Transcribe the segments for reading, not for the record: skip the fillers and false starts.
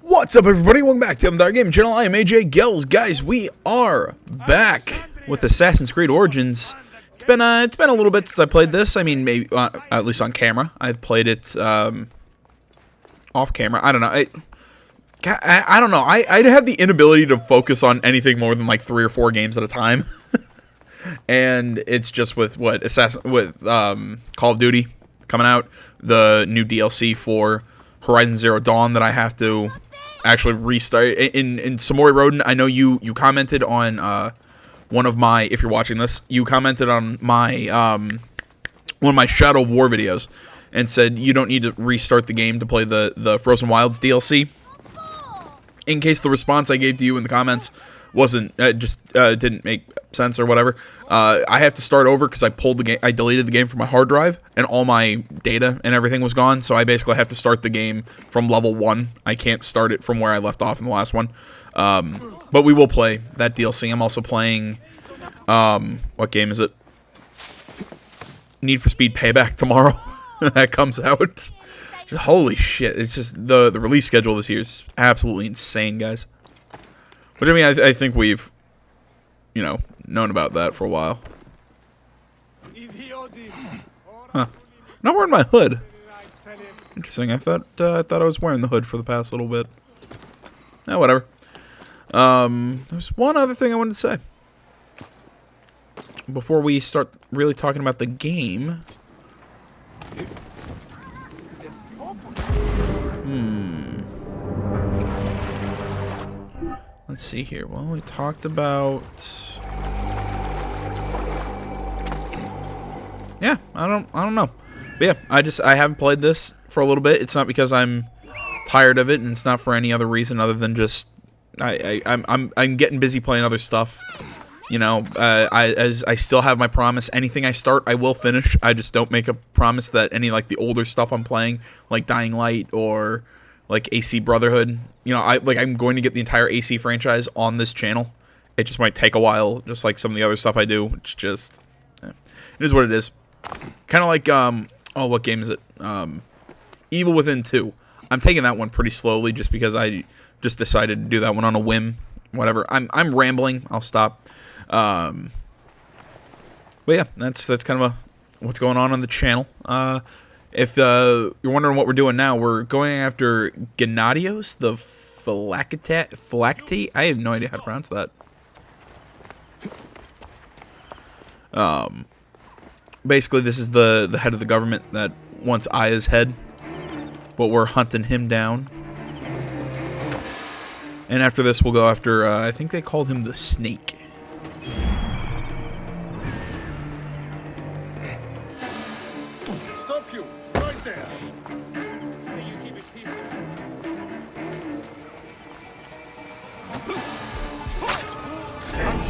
What's up, everybody? Welcome back to the Dark Gaming Channel. I am AJ Gells. Guys, we are back with Assassin's Creed Origins. It's been a little bit since I played this. I mean, maybe at least on camera. I've played it off camera. I don't know. I don't know. I have the inability to focus on anything more than like 3 or 4 games at a time. And it's just with Call of Duty coming out, the new DLC for Horizon Zero Dawn that I have to actually restart. In Samori Rodin, I know you commented on one of my, if you're watching this, you commented on my one of my Shadow of War videos and said you don't need to restart the game to play the Frozen Wilds DLC. In case the response I gave to you in the comments wasn't didn't make sense or whatever, I have to start over because I deleted the game from my hard drive and all my data and everything was gone. So I basically have to start the game from level 1. I can't start it from where I left off in the last one. But we will play that DLC. I'm also playing what game is it? Need for Speed Payback tomorrow. That comes out. Holy shit! It's just the release schedule this year is absolutely insane, guys. But I mean, I think we've, known about that for a while. Huh? Not wearing my hood. Interesting. I thought I was wearing the hood for the past little bit. Eh, whatever. There's one other thing I wanted to say before we start really talking about the game. Let's see here. Well, we talked about... Yeah, I don't know. But yeah, I haven't played this for a little bit. It's not because I'm tired of it, and it's not for any other reason other than just I'm getting busy playing other stuff. I still have my promise. Anything I start, I will finish. I just don't make a promise that any like the older stuff I'm playing, like Dying Light or like AC Brotherhood, I'm going to get the entire AC franchise on this channel. It just might take a while, just like some of the other stuff I do. It's just, it is what it is. Kind of like, what game is it? Evil Within 2. I'm taking that one pretty slowly just because I just decided to do that one on a whim. Whatever. I'm rambling. I'll stop. But yeah, that's kind of what's going on the channel. If you're wondering what we're doing now, we're going after Gennadios, the Phylactery. I have no idea how to pronounce that. Basically, this is the head of the government that wants Aya's head, but we're hunting him down. And after this, we'll go after, I think they called him the Snake. Stop you! Right there!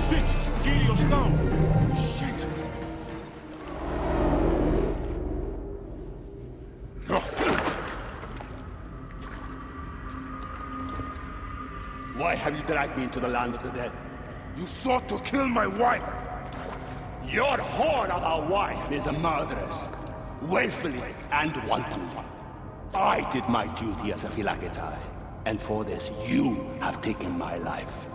Shit! Helios down! Shit! Why have you dragged me into the land of the dead? You sought to kill my wife! Your whore of a wife is a murderess, willfully and wantonly. I did my duty as a Phylactery, and for this you have taken my life.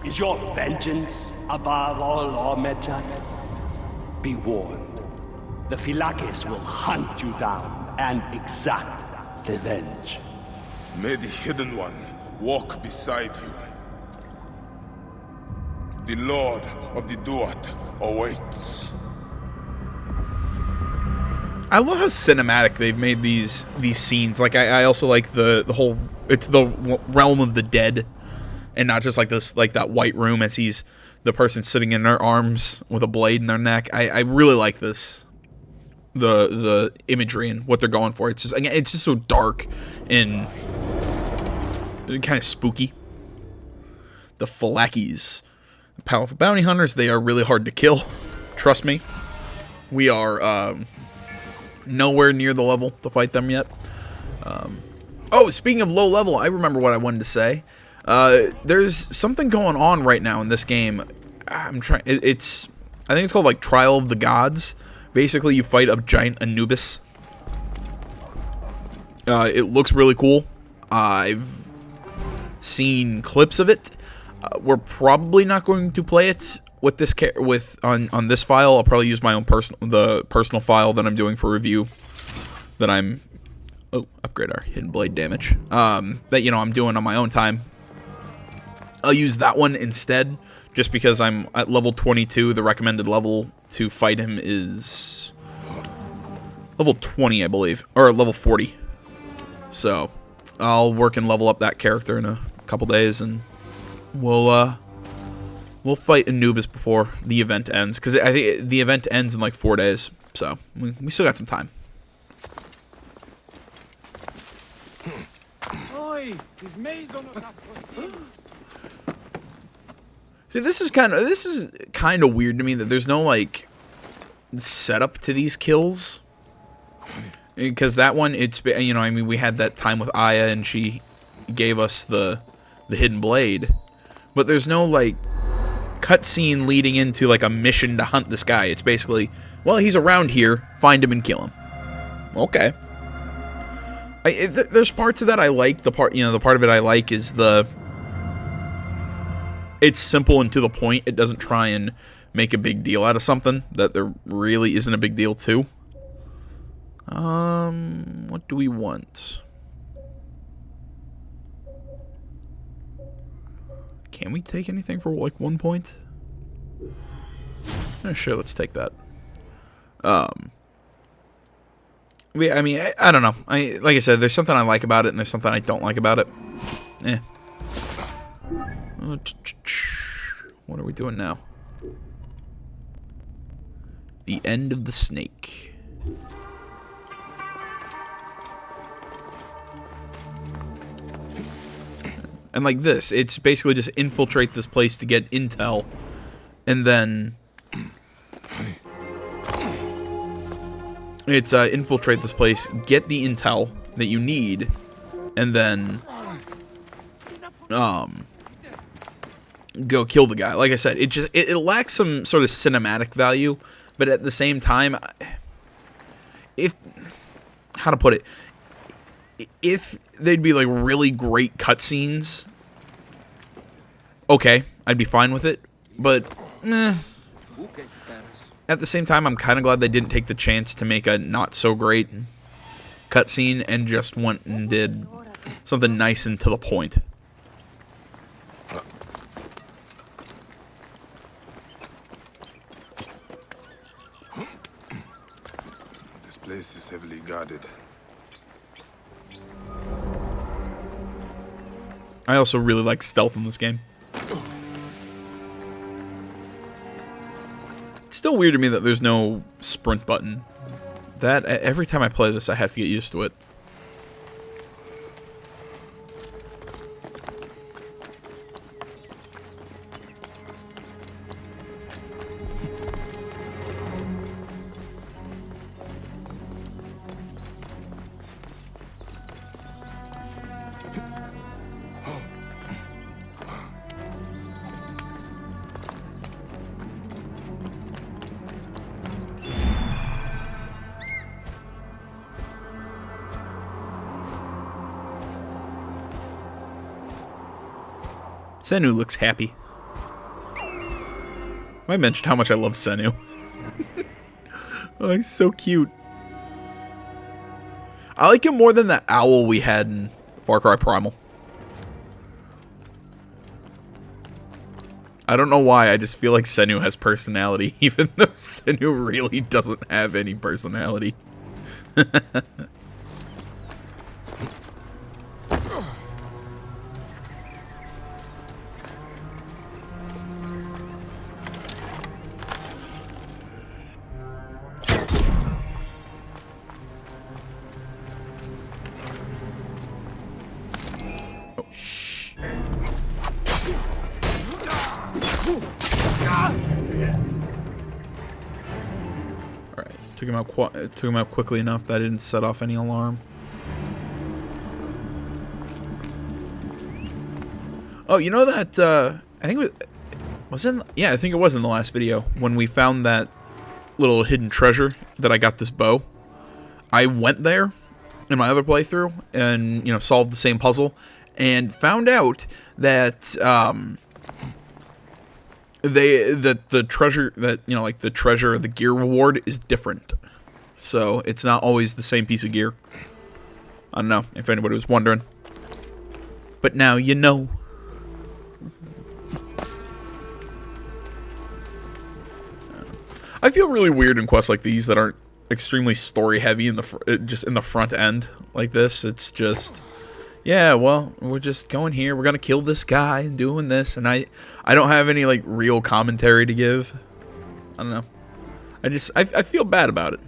Is your vengeance above all law, Medjay? Be warned, the Phylakes will hunt you down and exact revenge. May the Hidden One walk beside you. The Lord of the Duat awaits. I love how cinematic they've made these scenes. Like I also like the whole, it's the realm of the dead, and not just like this, like that white room as he's the person sitting in their arms with a blade in their neck. I really like this, the imagery and what they're going for. It's just so dark and kind of spooky. The Phylakes, the powerful bounty hunters, they are really hard to kill. Trust me. We are nowhere near the level to fight them yet. Oh, speaking of low level, I remember what I wanted to say. There's something going on right now in this game. I think it's called like Trial of the Gods. Basically, you fight a giant Anubis. It looks really cool. I've seen clips of it. We're probably not going to play it with this on this file. I'll probably use my own personal file that I'm doing for review. That I'm upgrade our hidden blade damage. That I'm doing on my own time. I'll use that one instead, just because I'm at level 22. The recommended level to fight him is level 20, I believe, or level 40. So I'll work and level up that character in a couple days, and we'll fight Anubis before the event ends, because I think the event ends in like 4 days. So we still got some time. See, this is kind of weird to me that there's no like setup to these kills, because that one, it's, I mean, we had that time with Aya and she gave us the hidden blade, but there's no like cutscene leading into like a mission to hunt this guy. It's basically, well, he's around here, find him and kill him. Okay. There's parts of that I like. The part of it I like is it's simple and to the point. It doesn't try and make a big deal out of something that there really isn't a big deal to. What do we want? Can we take anything for like 1 point? Sure, let's take that. I mean, I don't know. Like I said, there's something I like about it, and there's something I don't like about it. What are we doing now? The end of the snake. And like this, it's basically just infiltrate this place to get intel, and then it's infiltrate this place, get the intel that you need, and then go kill the guy. Like I said, it lacks some sort of cinematic value, but at the same time, how to put it, if they'd be like really great cutscenes, okay, I'd be fine with it, but at the same time, I'm kind of glad they didn't take the chance to make a not so great cutscene and just went and did something nice and to the point. This place is heavily guarded. I also really like stealth in this game. It's still weird to me that there's no sprint button. That, every time I play this, I have to get used to it. Senu looks happy. I mentioned how much I love Senu. Oh, he's so cute. I like him more than that owl we had in Far Cry Primal. I don't know why, I just feel like Senu has personality, even though Senu really doesn't have any personality. Alright, took him out quickly enough that I didn't set off any alarm. Oh, you know that, I think it was in, yeah, I think it was in the last video, when we found that little hidden treasure that I got this bow. I went there in my other playthrough and, solved the same puzzle, and found out that the treasure like the treasure or the gear reward is different. So it's not always the same piece of gear. I don't know if anybody was wondering. But now you know. I feel really weird in quests like these that aren't extremely story heavy in the just in the front end like this. It's just, yeah, well, we're just going here. We're gonna kill this guy and doing this, and I don't have any like real commentary to give. I don't know. I feel bad about it.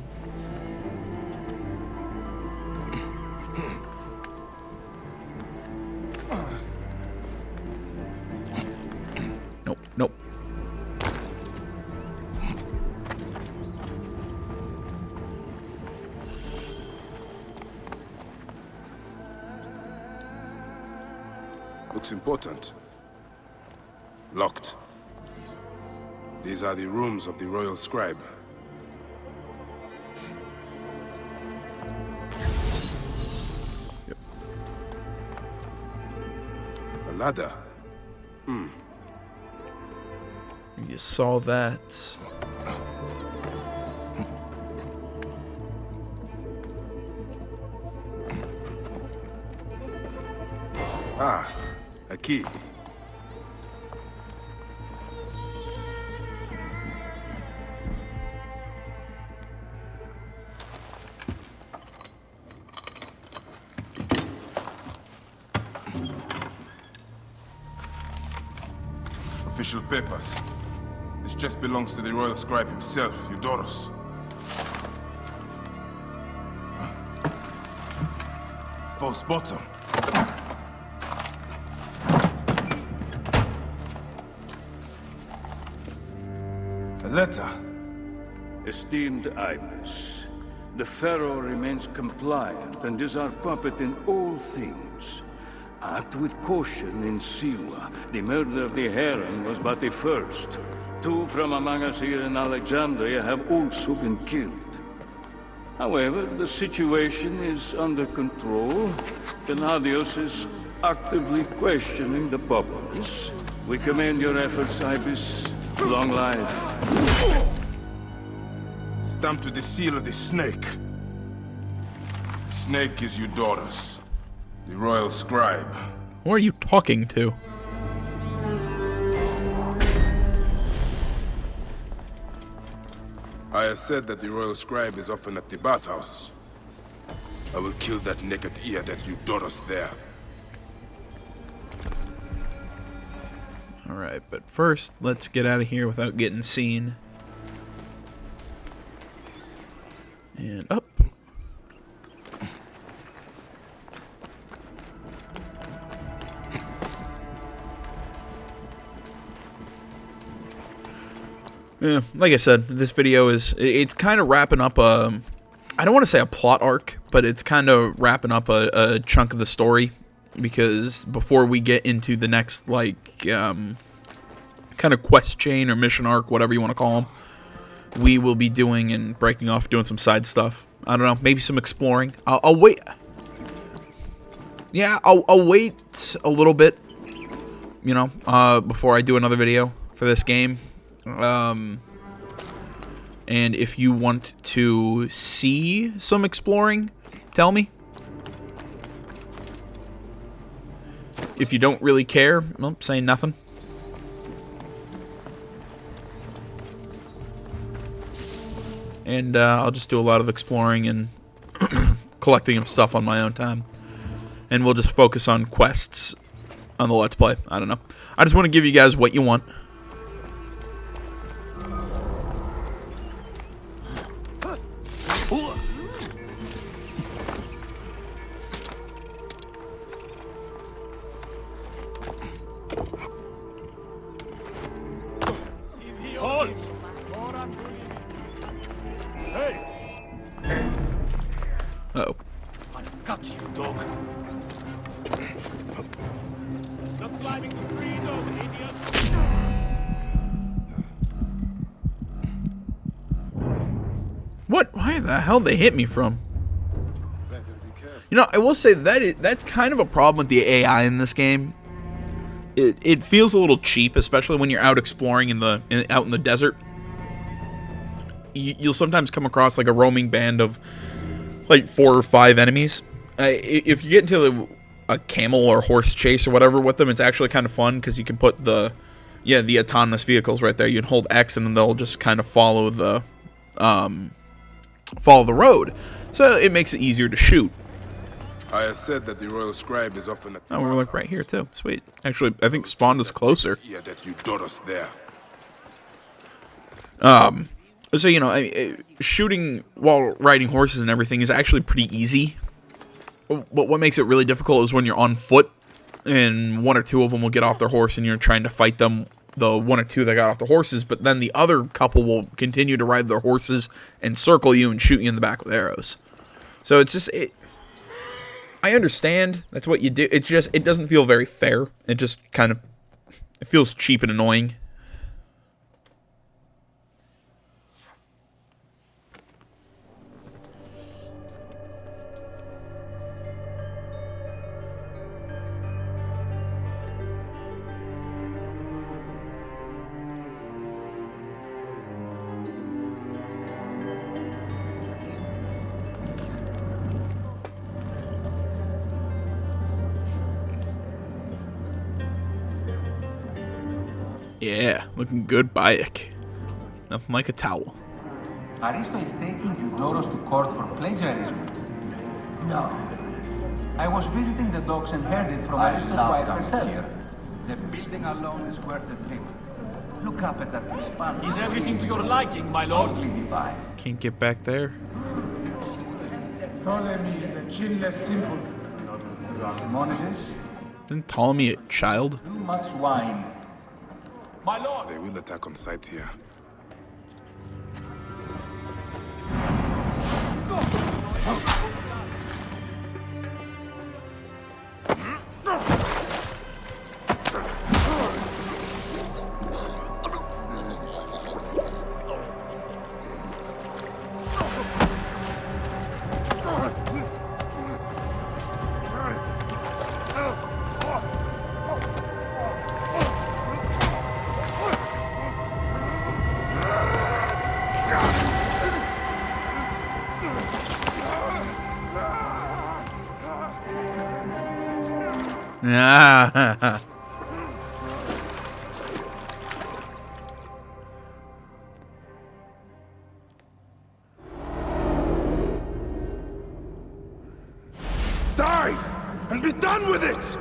Nope, nope. Looks important. Locked. These are the rooms of the Royal Scribe. Yep. A ladder. You saw that. Ah, a key. Official papers. This chest belongs to the Royal Scribe himself, Eudorus. False bottom. A letter. Esteemed Ibis, the Pharaoh remains compliant and is our puppet in all things. Act with caution in Siwa. The murder of the Heron was but the first. 2 from among us here in Alexandria have also been killed. However, the situation is under control. Gennadios is actively questioning the populace. We commend your efforts, Ibis. Long life. Stamped with the seal of the snake. The snake is Eudorus, the Royal Scribe. Who are you talking to? I have said that the Royal Scribe is often at the bathhouse. I will kill that naked ear that Eudorus there. Alright, but first, let's get out of here without getting seen. And up. Yeah, like I said, this video it's kind of wrapping up a, I don't want to say a plot arc, but it's kind of wrapping up a chunk of the story, because before we get into the next, like, kind of quest chain or mission arc, whatever you want to call them, we will be doing and breaking off, doing some side stuff. I don't know, maybe some exploring. I'll wait. Yeah, I'll wait a little bit, you know, before I do another video for this game. And if you want to see some exploring, tell me. If you don't really care, well, say nothing. And I'll just do a lot of exploring and collecting of stuff on my own time. And we'll just focus on quests on the Let's Play. I don't know. I just want to give you guys what you want. Uh-oh. I'll cut you, dog. Not climbing to freedom, idiot! What? Why the hell they hit me from? You know, I will say that's kind of a problem with the AI in this game. It feels a little cheap, especially when you're out exploring out in the desert. You'll sometimes come across like a roaming band of like 4 or 5 enemies. If you get into a camel or horse chase or whatever with them, it's actually kind of fun because you can put the autonomous vehicles right there. You can hold X and they'll just kind of follow the road, so it makes it easier to shoot. I have said that the royal scribe is often at the Oh, we're like right here too. Sweet. Actually, I think spawned is closer. Yeah, that you taught us there. So, you know, shooting while riding horses and everything is actually pretty easy. But what makes it really difficult is when you're on foot and 1 or 2 of them will get off their horse and you're trying to fight them, the 1 or 2 that got off their horses, but then the other couple will continue to ride their horses and circle you and shoot you in the back with arrows. So it's just... I understand that's what you do. It's just, it doesn't feel very fair. It just kind of... It feels cheap and annoying. Yeah, looking good, Bayek. Nothing like a towel. Aristo is taking Eudoros to court for plagiarism. No. I was visiting the docks and heard it from Aristo's wife herself. Here. The building alone is worth the trip. Look up at that expanse. Is everything to your liking, my lord? Simply divine. Can't get back there. Ptolemy is a chinless symbol. Simonides, Isn't Ptolemy a child? too much wine. My lord! They will attack on sight here. Ah. Die! And be done with it!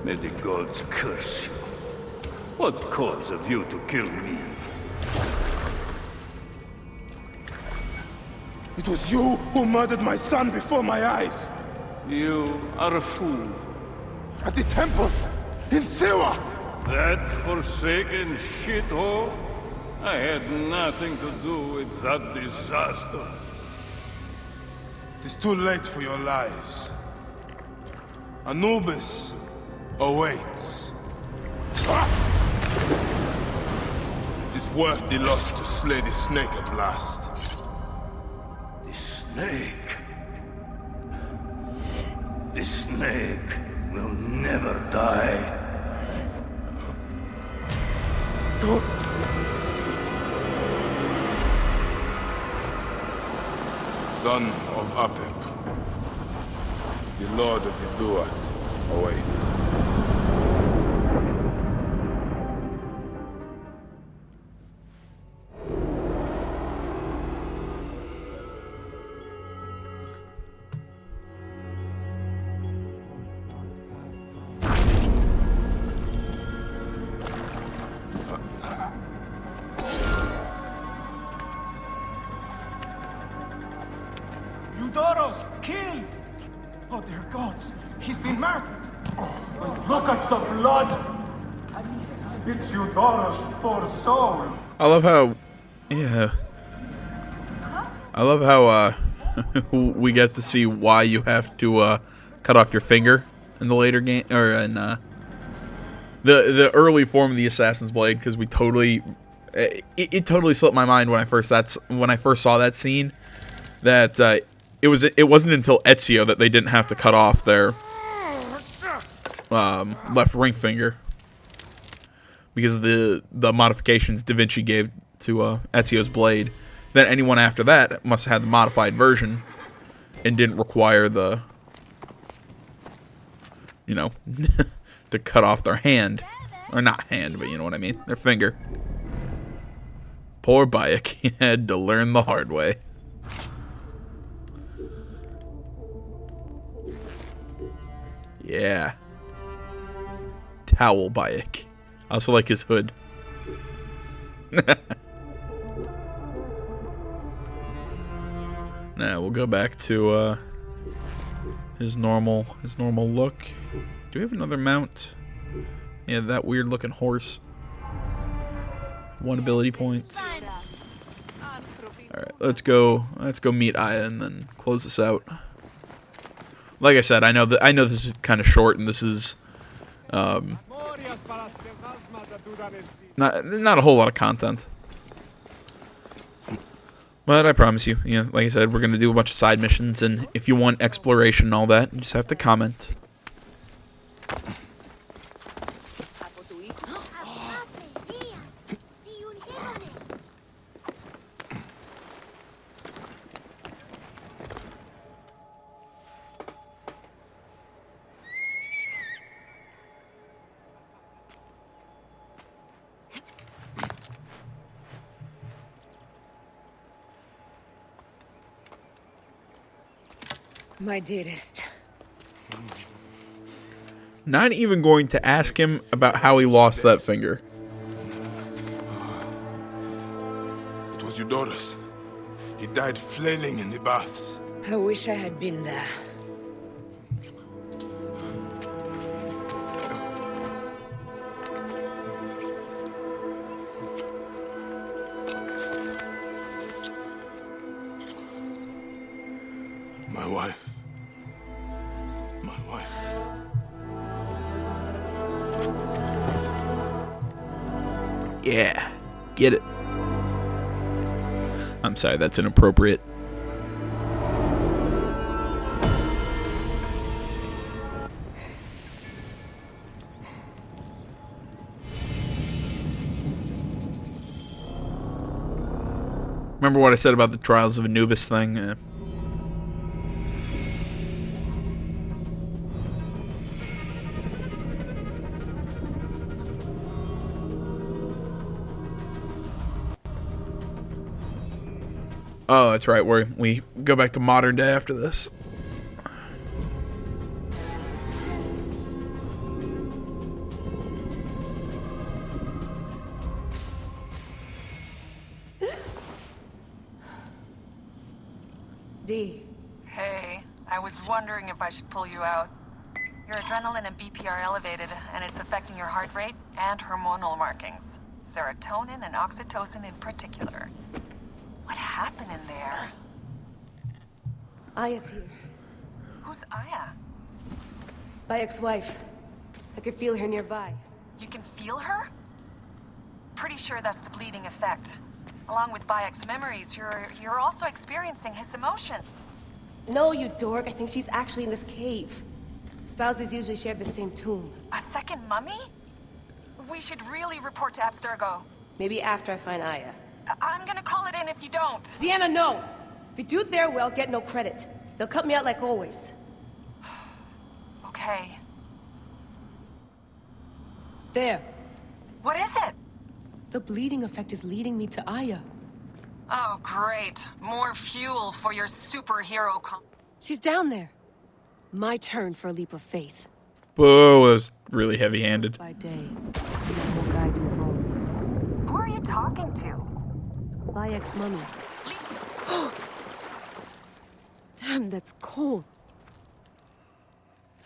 May the gods curse you. What cause have you to kill me? It was you who murdered my son before my eyes! You are a fool. At the temple! In Siwa! That forsaken shithole? I had nothing to do with that disaster. It is too late for your lies. Anubis awaits. It is worth the loss to slay the snake at last. The snake. The snake will never die. Son of Apep, the Lord of the Duat awaits. Eudoros, killed! Oh, dear gods, he's been murdered! Look at the blood! It's Eudoros, poor soul! I love how, yeah. I love how we get to see why you have to cut off your finger in the later game, or in the early form of the Assassin's Blade, because we totally, it totally slipped my mind when I first saw that scene, that it wasn't until Ezio that they didn't have to cut off their left ring finger, because of the modifications Da Vinci gave to Ezio's blade. Then anyone after that must have had the modified version and didn't require the, you know, to cut off their hand. Or not hand, but you know what I mean. Their finger. Poor Bayek, he had to learn the hard way. Yeah. Towel Bayek. I also like his hood. Now we'll go back to his normal look. Do we have another mount? Yeah, that weird looking horse. 1 ability point. Alright, let's go meet Aya and then close this out. Like I said, I know this is kind of short, and this is not a whole lot of content. But I promise you, like I said, we're gonna do a bunch of side missions, and if you want exploration and all that, you just have to comment. My dearest. Not even going to ask him about how he lost that finger. It was your daughters. He died flailing in the baths. I wish I had been there. My wife. My wife. Yeah, get it. I'm sorry, that's inappropriate. Remember what I said about the Trials of Anubis thing? Oh, that's right. We go back to modern day after this. D. Hey, I was wondering if I should pull you out. Your adrenaline and BP are elevated, and it's affecting your heart rate and hormonal markings. Serotonin and oxytocin in particular. What happened in there? Aya's here. Who's Aya? My ex-wife. I could feel her nearby. You can feel her? Pretty sure that's the bleeding effect. Along with Bayek's memories, you're also experiencing his emotions. No, you dork. I think she's actually in this cave. Spouses usually share the same tomb. A second mummy? We should really report to Abstergo. Maybe after I find Aya. I'm gonna call it in if you don't. Deanna, no! If you do it there, well, get no credit. They'll cut me out like always. Okay. There. What is it? The bleeding effect is leading me to Aya. Oh, great. More fuel for your superhero She's down there. My turn for a leap of faith. Whoa, that was really heavy-handed. By day, will guide me home. Who are you talking to? Bayek's mummy. Damn, that's cold.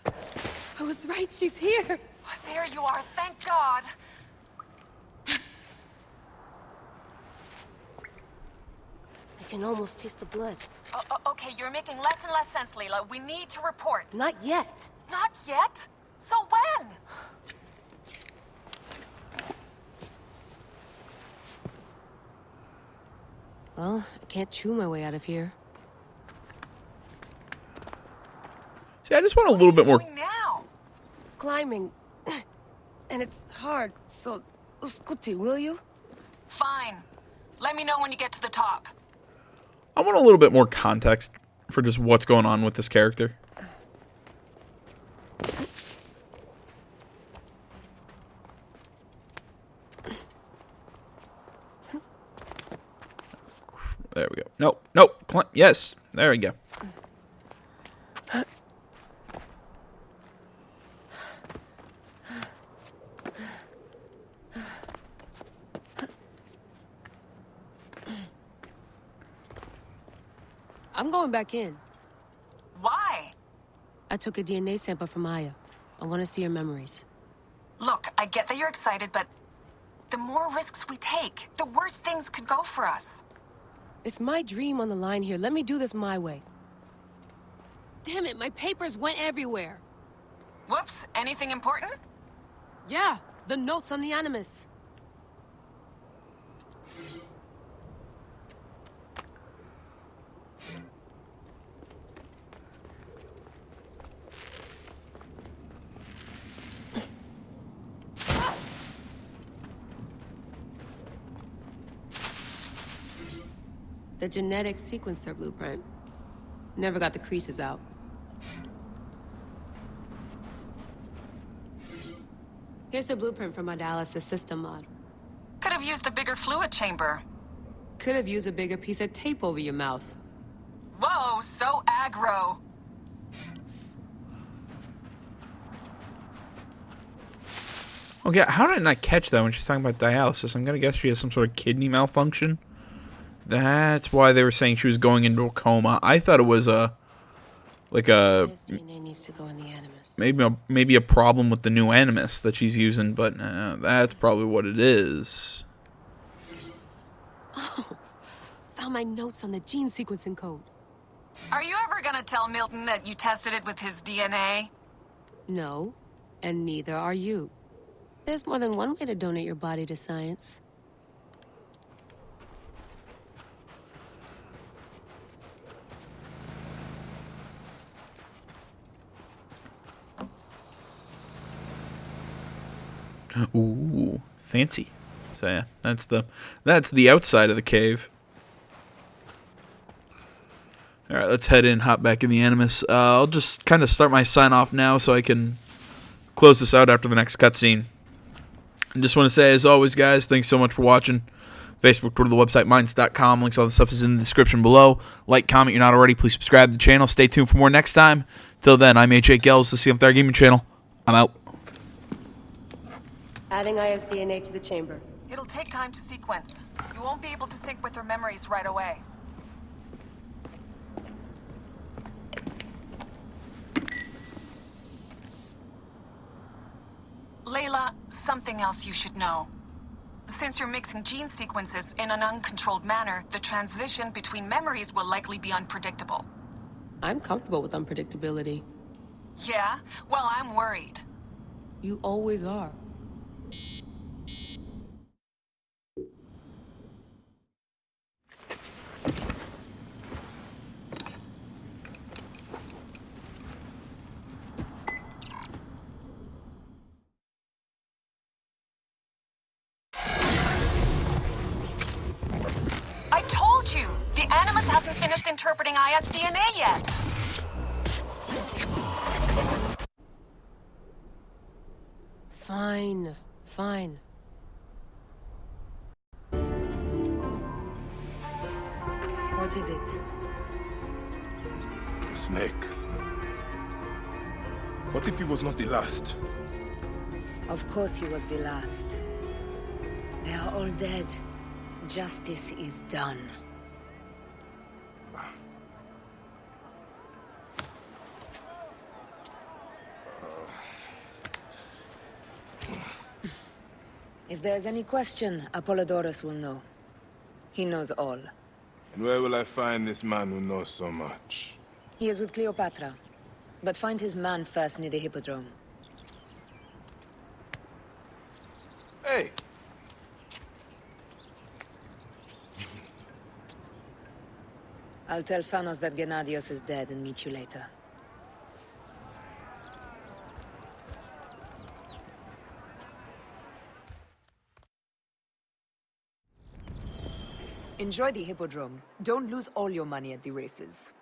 I was right, she's here. There you are, thank God. I can almost taste the blood. Okay, you're making less and less sense, Leela. We need to report. Not yet. Not yet? So when? Well, I can't chew my way out of here. See, I just want a little bit more. What are you doing now? Climbing. And it's hard, so... Scuti, will you? Fine. Let me know when you get to the top. I want a little bit more context for just what's going on with this character. There we go. Nope. Nope. Yes. There we go. I'm going back in. Why? I took a DNA sample from Aya. I want to see her memories. Look, I get that you're excited, but the more risks we take, the worse things could go for us. It's my dream on the line here. Let me do this my way. Damn it, my papers went everywhere. Whoops, anything important? Yeah, the notes on the Animus. The genetic sequencer blueprint. Never got the creases out. Here's the blueprint for my dialysis system mod. Could have used a bigger fluid chamber. Could have used a bigger piece of tape over your mouth. Whoa, so aggro. Okay, how did I not catch that when she's talking about dialysis? I'm gonna guess she has some sort of kidney malfunction. That's why they were saying she was going into a coma. I thought it was like a DNA needs to go in the Animus. maybe a problem with the new Animus that she's using, but that's probably what it is. Oh, found my notes on the gene sequencing code. Are you ever gonna tell Milton that you tested it with his DNA? No, and neither are you. There's more than one way to donate your body to science. Ooh, fancy. So yeah, that's the outside of the cave. All right, let's head in, hop back in the Animus. I'll just kind of start my sign off now so I can close this out after the next cutscene. I just want to say, as always, guys, thanks so much for watching. Facebook, Twitter, the website, minds.com. Links, all the stuff is in the description below. Like, comment, you're not already. Please subscribe to the channel. Stay tuned for more next time. Till then, I'm AJ Gells, the CM Thar Gaming Channel. I'm out. Adding Aya's DNA to the chamber. It'll take time to sequence. You won't be able to sync with her memories right away. Layla, something else you should know. Since you're mixing gene sequences in an uncontrolled manner, the transition between memories will likely be unpredictable. I'm comfortable with unpredictability. Yeah? Well, I'm worried. You always are. I told you! The Animus hasn't finished interpreting Aya's DNA yet! Fine, fine. What is it? The snake. What if he was not the last? Of course he was the last. They are all dead. Justice is done. If there's any question, Apollodorus will know. He knows all. And where will I find this man who knows so much? He is with Cleopatra. But find his man first near the Hippodrome. Hey! I'll tell Phanos that Gennadios is dead and meet you later. Enjoy the Hippodrome. Don't lose all your money at the races.